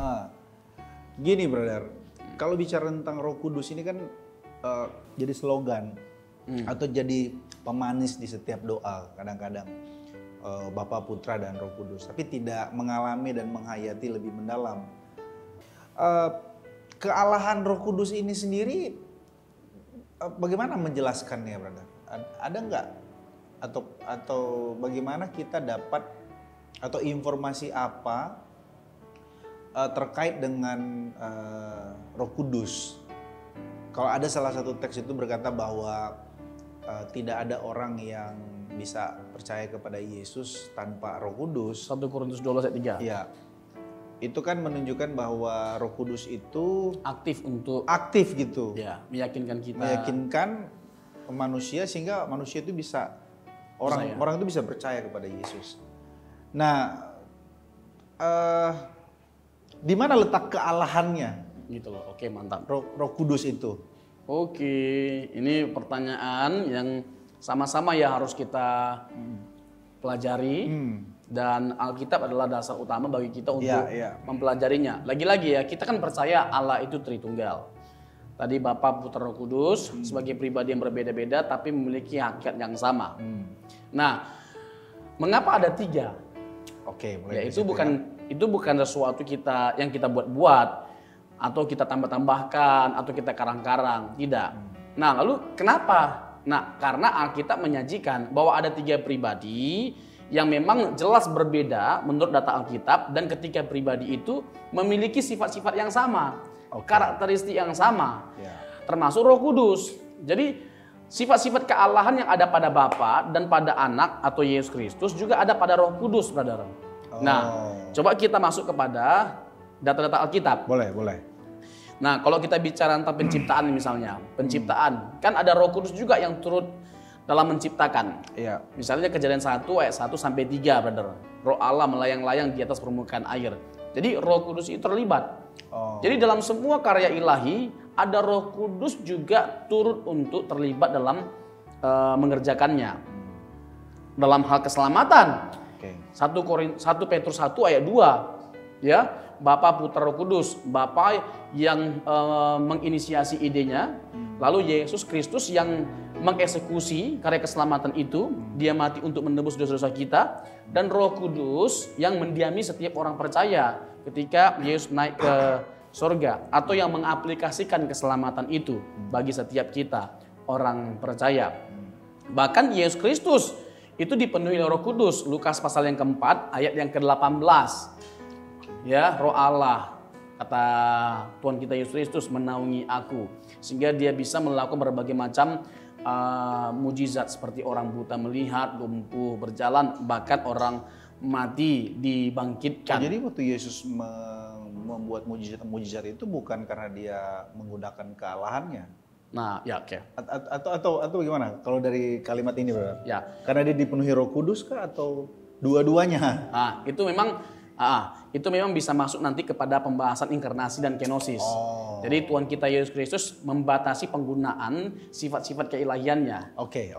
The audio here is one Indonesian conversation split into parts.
Ah, gini brother, kalau bicara tentang Roh Kudus ini kan jadi slogan atau jadi pemanis di setiap doa kadang-kadang Bapa, Putra dan Roh Kudus, tapi tidak mengalami dan menghayati lebih mendalam. Kealahan Roh Kudus ini sendiri bagaimana menjelaskannya, brother? Ada nggak atau bagaimana kita dapat atau informasi apa terkait dengan Roh Kudus? Kalau ada salah satu teks itu berkata bahwa tidak ada orang yang bisa percaya kepada Yesus tanpa Roh Kudus. 1 Korintus 12 ayat 3. Ya, itu kan menunjukkan bahwa Roh Kudus itu aktif gitu. ya, meyakinkan kita. Meyakinkan manusia sehingga manusia itu bisa orang itu bisa percaya kepada Yesus. Nah, di mana letak kealahannya? Gitu loh. Oke, mantap. Roh Kudus itu. Oke, ini pertanyaan yang sama-sama ya harus kita pelajari. Dan Alkitab adalah dasar utama bagi kita untuk mempelajarinya. Lagi-lagi ya, kita kan percaya Allah itu Tritunggal. Tadi Bapa, Putra, Roh Kudus sebagai pribadi yang berbeda-beda tapi memiliki hakikat yang sama. Nah, mengapa ada 3? Oke, Ya, itu bukan sesuatu yang kita buat-buat atau kita tambah-tambahkan atau kita karang-karang, tidak. Nah, lalu kenapa? Nah, karena Alkitab menyajikan bahwa ada 3 pribadi yang memang jelas berbeda menurut data Alkitab, dan ketiga pribadi itu memiliki sifat-sifat yang sama, karakteristik yang sama, termasuk Roh Kudus. Jadi sifat-sifat kealahan yang ada pada Bapa dan pada Anak atau Yesus Kristus juga ada pada Roh Kudus, brother. Nah, coba kita masuk kepada data-data Alkitab. Boleh. Nah, kalau kita bicara tentang penciptaan misalnya, penciptaan kan ada Roh Kudus juga yang turut dalam menciptakan. Iya. Misalnya Kejadian 1 ayat 1 sampai 3, brother. Roh Allah melayang-layang di atas permukaan air. Jadi Roh Kudus itu terlibat. Jadi dalam semua karya ilahi ada Roh Kudus juga turut untuk terlibat dalam mengerjakannya. Dalam hal keselamatan. 1 Petrus 1 ayat 2, ya, Bapa, Putra, Roh Kudus, Bapa yang menginisiasi idenya, lalu Yesus Kristus yang mengeksekusi karya keselamatan itu, dia mati untuk menebus dosa-dosa kita, dan Roh Kudus yang mendiami setiap orang percaya ketika Yesus naik ke surga, atau yang mengaplikasikan keselamatan itu bagi setiap kita orang percaya. Bahkan Yesus Kristus itu dipenuhi oleh Roh Kudus. Lukas pasal yang keempat ayat yang ke-18. Ya, Roh Allah, kata Tuhan kita Yesus Kristus, menaungi aku sehingga dia bisa melakukan berbagai macam mujizat, seperti orang buta melihat, lumpuh berjalan, bahkan orang mati dibangkitkan. Jadi waktu Yesus membuat mujizat itu bukan karena dia menggunakan kealahannya. Nah, ya, oke. Atau bagaimana? Kalau dari kalimat ini, Bro? Ya. Karena dia dipenuhi Roh Kudus kah atau dua-duanya? Nah, itu memang bisa masuk nanti kepada pembahasan inkarnasi dan kenosis. Jadi Tuhan kita Yesus Kristus membatasi penggunaan sifat-sifat keilahiannya. Oke.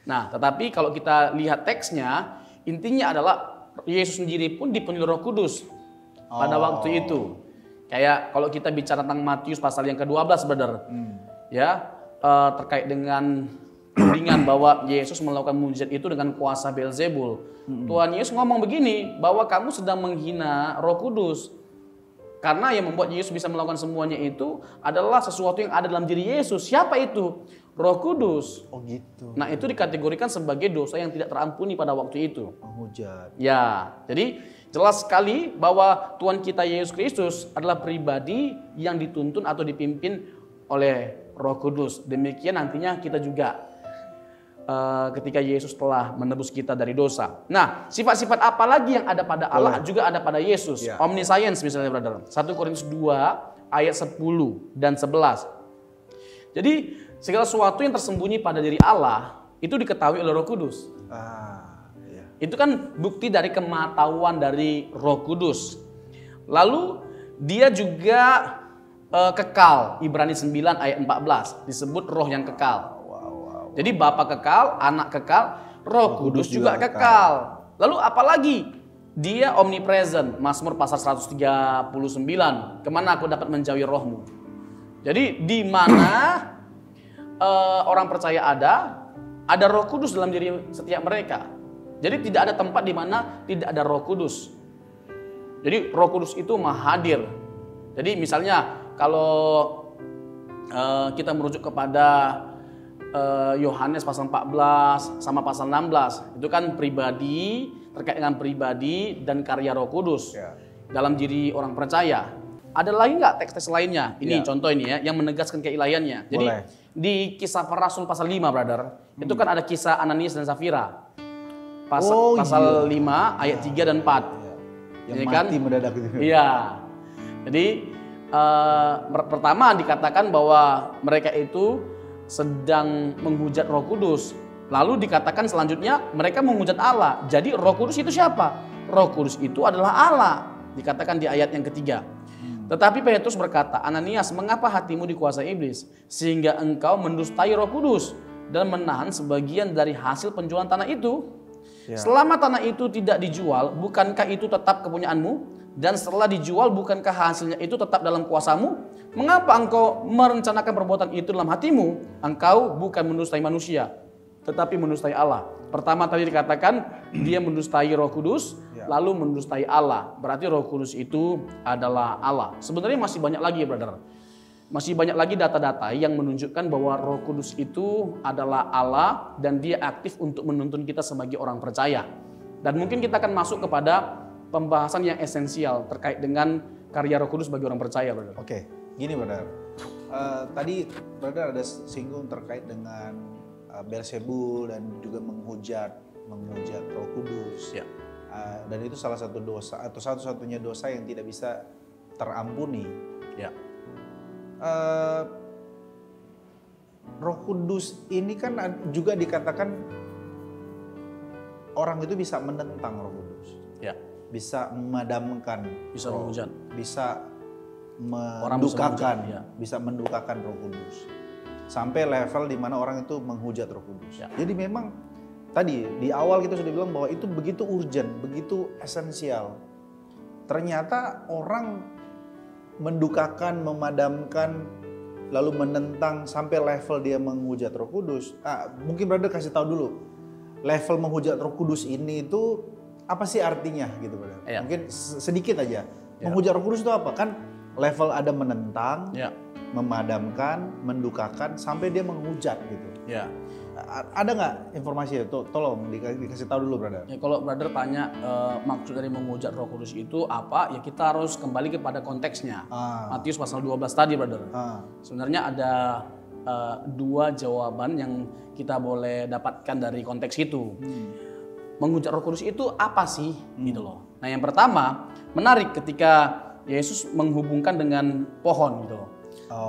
Nah, tetapi kalau kita lihat teksnya, intinya adalah Yesus sendiri pun dipenuhi Roh Kudus pada waktu itu. Kayak kalau kita bicara tentang Matius pasal yang ke-12, brother. Ya, terkait dengan tudingan bahwa Yesus melakukan mujizat itu dengan kuasa Beelzebul. Tuhan Yesus ngomong begini, bahwa kamu sedang menghina Roh Kudus. Karena yang membuat Yesus bisa melakukan semuanya itu adalah sesuatu yang ada dalam diri Yesus. Siapa itu? Roh Kudus. Oh gitu. Nah, itu dikategorikan sebagai dosa yang tidak terampuni pada waktu itu. Penghujat. Ya, jadi jelas sekali bahwa Tuhan kita Yesus Kristus adalah pribadi yang dituntun atau dipimpin oleh Roh Kudus. Demikian nantinya kita juga ketika Yesus telah menebus kita dari dosa. Nah, sifat-sifat apa lagi yang ada pada Allah juga ada pada Yesus. Ya. Omniscience misalnya, brother. 1 Korintus 2 ayat 10 dan 11. Jadi segala sesuatu yang tersembunyi pada diri Allah itu diketahui oleh Roh Kudus. Itu kan bukti dari kematahuan dari Roh Kudus. Lalu dia juga kekal. Ibrani 9 ayat 14 disebut roh yang kekal. Jadi Bapa kekal, Anak kekal, Roh Kudus juga kekal. Lalu apalagi Dia omnipresent, Mazmur pasal 139. Kemana aku dapat menjauhi rohmu? Jadi di mana orang percaya ada Roh Kudus dalam diri setiap mereka. Jadi tidak ada tempat di mana tidak ada Roh Kudus. Jadi Roh Kudus itu maha hadir. Jadi misalnya kalau kita merujuk kepada Yohanes pasal 14 sama pasal 16, itu kan pribadi, terkait dengan pribadi dan karya Roh Kudus dalam diri orang percaya. Ada lagi nggak teks-teks lainnya? Ini contoh ini ya, yang menegaskan keilahiannya. Jadi di Kisah Para Rasul pasal 5, brother, itu kan ada kisah Ananias dan Safira. Pasal 5 ayat 3 dan 4. Yang mati mendadak itu. Iya. Jadi pertama dikatakan bahwa mereka itu sedang menghujat Roh Kudus. Lalu dikatakan selanjutnya mereka menghujat Allah. Jadi Roh Kudus itu siapa? Roh Kudus itu adalah Allah. Dikatakan di ayat yang ketiga. Tetapi Petrus berkata, Ananias, mengapa hatimu dikuasai iblis sehingga engkau mendustai Roh Kudus dan menahan sebagian dari hasil penjualan tanah itu? Selama tanah itu tidak dijual, bukankah itu tetap kepunyaanmu? Dan setelah dijual, bukankah hasilnya itu tetap dalam kuasamu? Mengapa engkau merencanakan perbuatan itu dalam hatimu? Engkau bukan mendustai manusia, tetapi mendustai Allah. Pertama tadi dikatakan dia mendustai Roh Kudus, lalu mendustai Allah. Berarti Roh Kudus itu adalah Allah. Sebenarnya masih banyak lagi ya, brother. Masih banyak lagi data-data yang menunjukkan bahwa Roh Kudus itu adalah Allah dan dia aktif untuk menuntun kita sebagai orang percaya. Dan mungkin kita akan masuk kepada pembahasan yang esensial terkait dengan karya Roh Kudus bagi orang percaya, brother. Oke, gini brother. Tadi brother ada singgung terkait dengan Beelzebul dan juga menghujat Roh Kudus. Ya. Dan itu salah satu dosa atau satu-satunya dosa yang tidak bisa terampuni. Ya. Roh Kudus ini kan juga dikatakan orang itu bisa menentang Roh Kudus. Ya. Bisa memadamkan, bisa menghujat, bisa mendukakan, bisa mendukakan Roh Kudus. Sampai level di mana orang itu menghujat Roh Kudus. Ya. Jadi memang tadi di awal kita sudah bilang bahwa itu begitu urgent, begitu esensial. Ternyata orang mendukakan, memadamkan, lalu menentang sampai level dia menghujat Roh Kudus. Mungkin brother kasih tahu dulu level menghujat Roh Kudus ini itu apa sih artinya gitu brother? Ya. Mungkin sedikit aja. Ya. Menghujat Roh Kudus itu apa? Kan level ada menentang, memadamkan, mendukakan sampai dia menghujat gitu. Ya. Ada nggak informasi itu? Tolong dikasih tahu dulu, brother. Ya, kalau brother tanya maksud dari menghujat Roh Kudus itu apa? Ya kita harus kembali kepada konteksnya. Matius pasal 12 tadi, brother. Sebenarnya ada dua jawaban yang kita boleh dapatkan dari konteks itu. Menghujat Roh Kudus itu apa sih? Gitu loh. Nah, yang pertama menarik ketika Yesus menghubungkan dengan pohon gitu loh.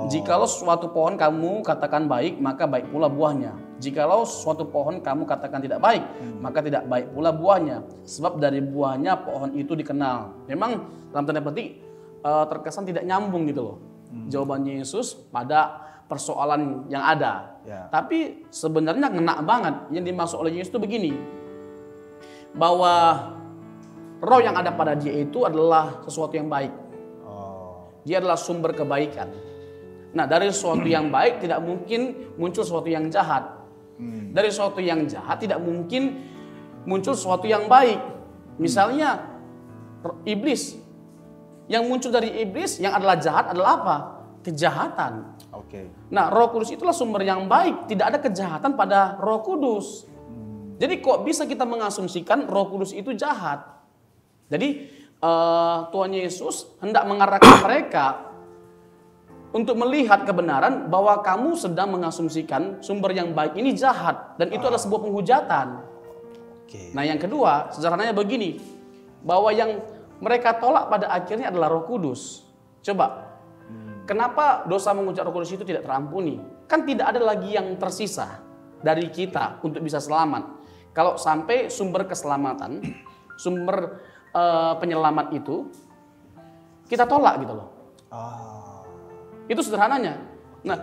Jikalau suatu pohon kamu katakan baik, maka baik pula buahnya. Jikalau suatu pohon kamu katakan tidak baik, maka tidak baik pula buahnya. Sebab dari buahnya pohon itu dikenal. Memang dalam tanda petik terkesan tidak nyambung gitu loh. Jawabannya Yesus pada persoalan yang ada. Tapi sebenarnya ngena banget. Yang dimaksud oleh Yesus itu begini. Bahwa roh yang ada pada dia itu adalah sesuatu yang baik. Dia adalah sumber kebaikan. Nah, dari sesuatu yang baik tidak mungkin muncul sesuatu yang jahat. Dari sesuatu yang jahat tidak mungkin muncul sesuatu yang baik. Misalnya iblis. Yang muncul dari iblis yang adalah jahat adalah apa? Kejahatan. Nah, Roh Kudus itulah sumber yang baik. Tidak ada kejahatan pada Roh Kudus. Jadi kok bisa kita mengasumsikan Roh Kudus itu jahat? Jadi Tuhan Yesus hendak mengarahkan mereka untuk melihat kebenaran bahwa kamu sedang mengasumsikan sumber yang baik ini jahat dan itu adalah sebuah penghujatan. Nah, yang kedua, sederhananya begini, bahwa yang mereka tolak pada akhirnya adalah Roh Kudus. Coba, kenapa dosa menghujat Roh Kudus itu tidak terampuni? Kan tidak ada lagi yang tersisa dari kita untuk bisa selamat. Kalau sampai sumber keselamatan, sumber penyelamat itu kita tolak gitu loh. Itu sederhananya. Nah,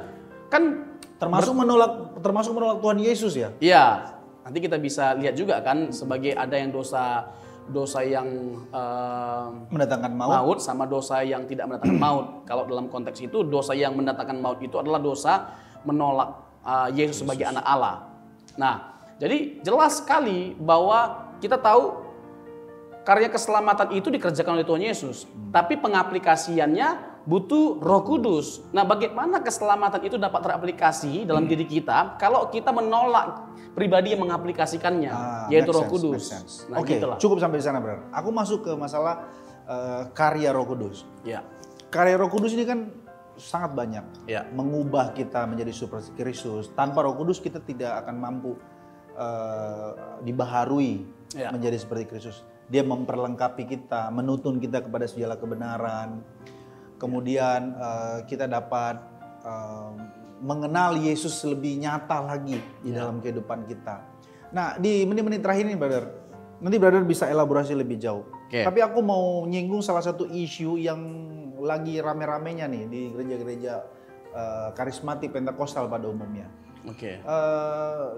kan termasuk menolak Tuhan Yesus ya? Iya. Nanti kita bisa lihat juga kan sebagai ada yang dosa dosa yang Mendatangkan maut. maut sama dosa yang tidak mendatangkan maut. Kalau dalam konteks itu, dosa yang mendatangkan maut itu adalah dosa menolak Yesus sebagai anak Allah. Nah, jadi jelas sekali bahwa kita tahu karya keselamatan itu dikerjakan oleh Tuhan Yesus, tapi pengaplikasiannya butuh Roh Kudus. Nah, bagaimana keselamatan itu dapat teraplikasi dalam diri kita kalau kita menolak pribadi yang mengaplikasikannya, yaitu Roh Kudus. Nah, Oke, gitulah. cukup sampai di sana, Bro. Aku masuk ke masalah karya Roh Kudus. Ya. Karya Roh Kudus ini kan sangat banyak, Ya. mengubah kita menjadi seperti Kristus. Tanpa Roh Kudus kita tidak akan mampu dibaharui menjadi seperti Kristus. Dia memperlengkapi kita, menuntun kita kepada segala kebenaran. Kemudian kita dapat mengenal Yesus lebih nyata lagi di dalam kehidupan kita. Nah, di menit-menit terakhir ini, Brother, nanti Brother bisa elaborasi lebih jauh. Tapi aku mau nyinggung salah satu isu yang lagi rame-ramenya nih di gereja-gereja karismatik Pentakosta pada umumnya.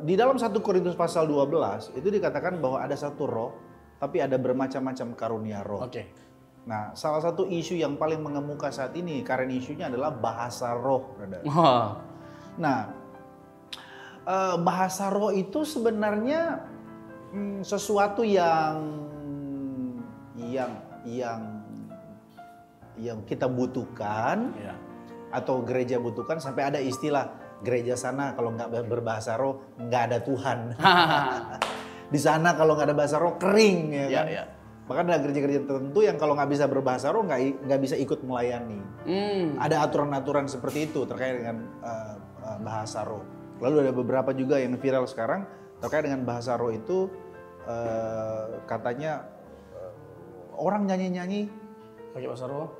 Di dalam 1 Korintus pasal 12 itu dikatakan bahwa ada satu roh, tapi ada bermacam-macam karunia roh. Nah, salah satu isu yang paling mengemuka saat ini, karena isunya adalah bahasa roh, Brother. Nah, bahasa roh itu sebenarnya sesuatu yang kita butuhkan, atau gereja butuhkan, sampai ada istilah gereja sana kalau nggak berbahasa roh nggak ada Tuhan. Di sana kalau nggak ada bahasa roh kering, ya kan? Bahkan ada gereja-gereja tertentu yang kalau nggak bisa berbahasa roh nggak bisa ikut melayani. Ada aturan-aturan seperti itu terkait dengan bahasa roh. Lalu ada beberapa juga yang viral sekarang terkait dengan bahasa roh itu, katanya orang nyanyi-nyanyi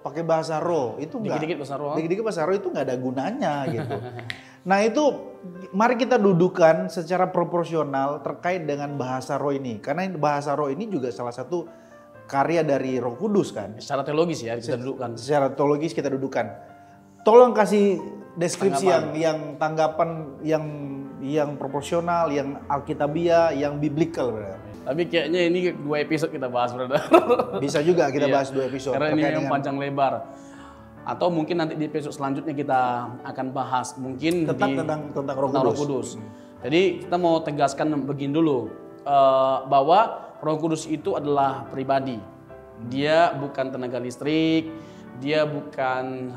pakai bahasa roh itu nggak, dikit-dikit bahasa roh itu nggak ada gunanya gitu. Nah, itu mari kita dudukan secara proporsional terkait dengan bahasa roh ini, karena bahasa roh ini juga salah satu karya dari Roh Kudus kan. Secara teologis ya kita dudukkan. Secara teologis kita dudukan. Tolong kasih deskripsi yang tanggapan yang proporsional, yang alkitabiah, yang biblical, Brother. Tapi kayaknya ini 2 episode kita bahas, Brother. Bisa juga kita bahas 2 episode. Karena ini yang panjang lebar. Atau mungkin nanti di episode selanjutnya kita akan bahas mungkin tentang Roh Kudus. Jadi kita mau tegaskan begini dulu, bahwa Roh Kudus itu adalah pribadi. Dia bukan tenaga listrik, dia bukan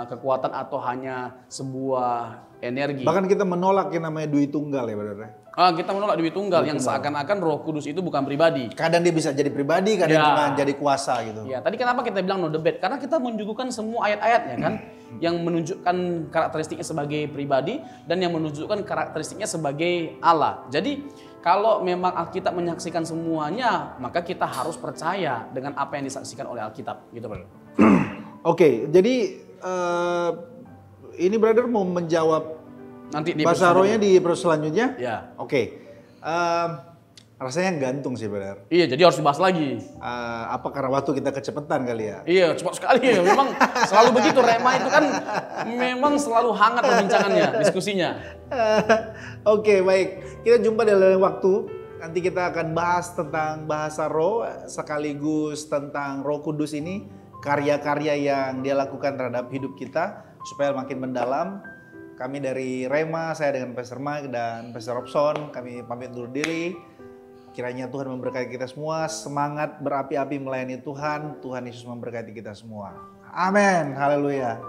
kekuatan atau hanya sebuah energi. Bahkan kita menolak yang namanya Dwi Tunggal ya, Brother. Kita menolak Dwi Tunggal yang seakan-akan Roh Kudus itu bukan pribadi. Kadang dia bisa jadi pribadi, kadang cuma jadi kuasa gitu. Ya, tadi kenapa kita bilang no debate? Karena kita menunjukkan semua ayat-ayatnya kan, yang menunjukkan karakteristiknya sebagai pribadi dan yang menunjukkan karakteristiknya sebagai Allah. Jadi kalau memang Alkitab menyaksikan semuanya, maka kita harus percaya dengan apa yang disaksikan oleh Alkitab, gitu, Brother. Oke, jadi ini Brother mau menjawab nanti di bahasa rohnya di episode selanjutnya? Ya. Oke. Rasanya gantung sih, Brother. Iya, jadi harus dibahas lagi. Apa karena waktu kita kecepatan kali ya? Iya, cepat sekali. Memang selalu begitu. Rema itu kan memang selalu hangat perbincangannya, diskusinya. Oke, baik. Kita jumpa di lain waktu. Nanti kita akan bahas tentang bahasa roh, sekaligus tentang Roh Kudus ini, karya-karya yang dia lakukan terhadap hidup kita, supaya makin mendalam. Kami dari Rema, saya dengan Pastor Mike dan Pastor Robson, kami pamit undur diri. Kiranya Tuhan memberkati kita semua, semangat berapi-api melayani Tuhan, Tuhan Yesus memberkati kita semua. Amin, haleluya.